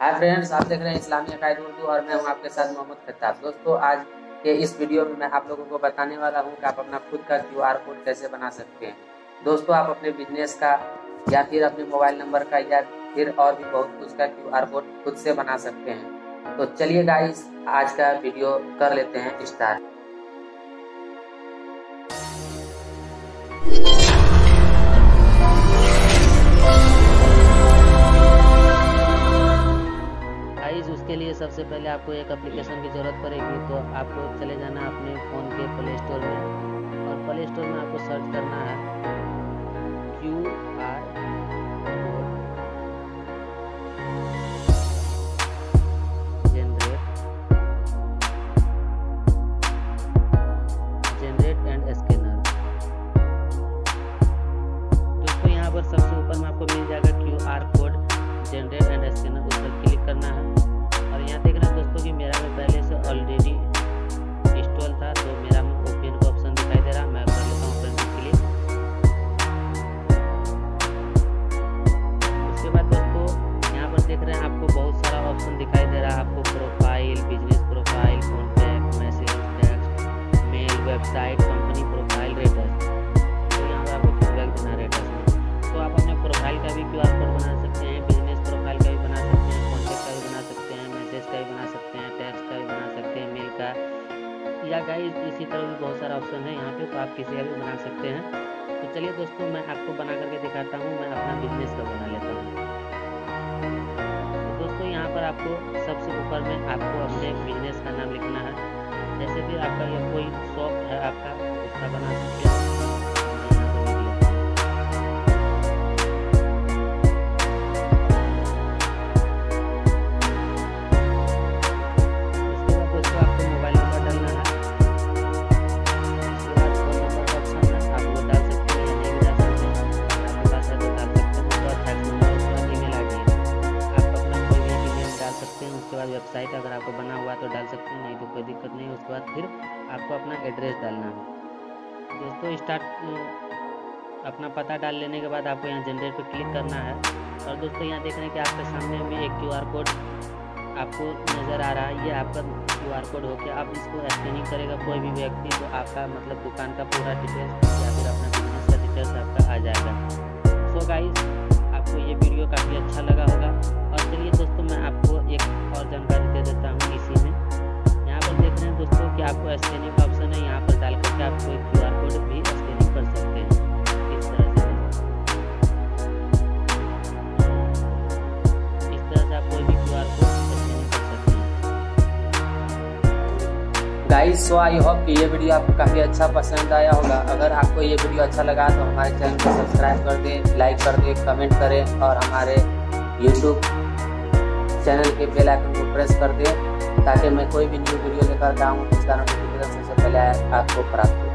Hi friends, आप देख रहे हैं इस्लामी अकायद उर्दू और मैं हूं आपके साथ मोहम्मद खत्ताब। दोस्तों, आज के इस वीडियो में मैं आप लोगों को बताने वाला हूं कि आप अपना खुद का QR कोड कैसे बना सकते हैं। दोस्तों, आप अपने बिजनेस का या फिर अपने मोबाइल नंबर का या फिर और भी बहुत कुछ का QR कोड खुद से बना सकते हैं। तो चलिए गाइस, आज का वीडियो कर लेते हैं स्टार्ट। उसके लिए सबसे पहले आपको एक एप्लीकेशन की ज़रूरत पड़ेगी। तो आपको चले जाना अपने फ़ोन के प्ले स्टोर में और प्ले स्टोर में आपको सर्च करना है QR जनरेट एंड स्कैनर। दोस्तों, यहाँ पर सबसे ऊपर में आपको मिल जाएगा QR code generate and scanner, उस पर क्लिक करना है। और यहाँ देख रहे हैं दोस्तों कि मेरा में पहले से ऑलरेडी इंस्टॉल था, तो मेरा में ओपन का ऑप्शन दिखाई दे रहा है। मैं कर लेता हूँ ओपन पे क्लिक। उसके बाद दोस्तों यहाँ पर देख रहे हैं आपको बहुत सारा ऑप्शन दिखाई दे रहा है। आपको profile, business profile, contact, message, text, mail, website, company profile, raters. तो यहाँ पर आपको फीडबैक देना रेटर्स में। तो आप अपने प्रोफाइल का भी QR कोड बना सकते हैं, बिजनेस प्रोफाइल का भी बना सकते हैं, कॉन्टैक्ट का भी बना सकते हैं, मैसेज का भी बना सकते हैं, टेक्स्ट का भी बना सकते हैं, मेल का, या गाइस इसी तरह भी बहुत सारा ऑप्शन है यहाँ पे। तो आप किसी का भी बना सकते हैं। तो चलिए दोस्तों, मैं आपको बना करके दिखाता हूँ। मैं अपना बिजनेस का बना लेता हूँ। तो दोस्तों, यहाँ पर आपको सबसे ऊपर में आपको अपने बिजनेस का नाम लिखना है। जैसे कि आपका ये कोई शॉप है आपका, उसका बना सकते हैं। उसके बाद वेबसाइट अगर आपको बना हुआ तो डाल सकते हैं, नहीं तो कोई दिक्कत नहीं है। उसके बाद फिर आपको अपना एड्रेस डालना है। दोस्तों, स्टार्ट अपना पता डाल लेने के बाद आपको यहाँ जनरेट पे क्लिक करना है। और दोस्तों, यहाँ देख रहे हैं कि आपके सामने में एक QR कोड आपको नज़र आ रहा है। ये आपका QR कोड हो गया। अब इसको स्कैनिंग करेगा कोई भी व्यक्ति तो आपका मतलब दुकान का पूरा डिटेल्स या फिर अपना बिजनेस का डिटेल्स आपका आ जाएगा। सो गाइस, आपको ये वीडियो काफ़ी अच्छा लगा होगा। और चलिए दोस्तों, मैं आपको एक और जानकारी दे देता हूँ इसी में। यहाँ पर देख रहे हैं दोस्तों कि आपको स्कैनिंग का ऑप्शन है। यहाँ पर डाल करके आप कोई QR कोड भी स्कैनिंग कर सकते हैं इस तरह से। इस तरह से आप कोई भी QR कोड स्कैनिंग कर सकते हैं। गाइस, सो आई होप कि ये वीडियो आपको काफ़ी अच्छा पसंद आया होगा। अगर आपको ये वीडियो अच्छा लगा तो हमारे चैनल को सब्सक्राइब कर दें, लाइक कर दें, कमेंट करें और हमारे YouTube चैनल के बेल आइकन को प्रेस कर दें ताकि मैं कोई भी न्यू वीडियो लेकर आऊँ उसका नोटिफिकेशन सबसे पहले आपको प्राप्त हो।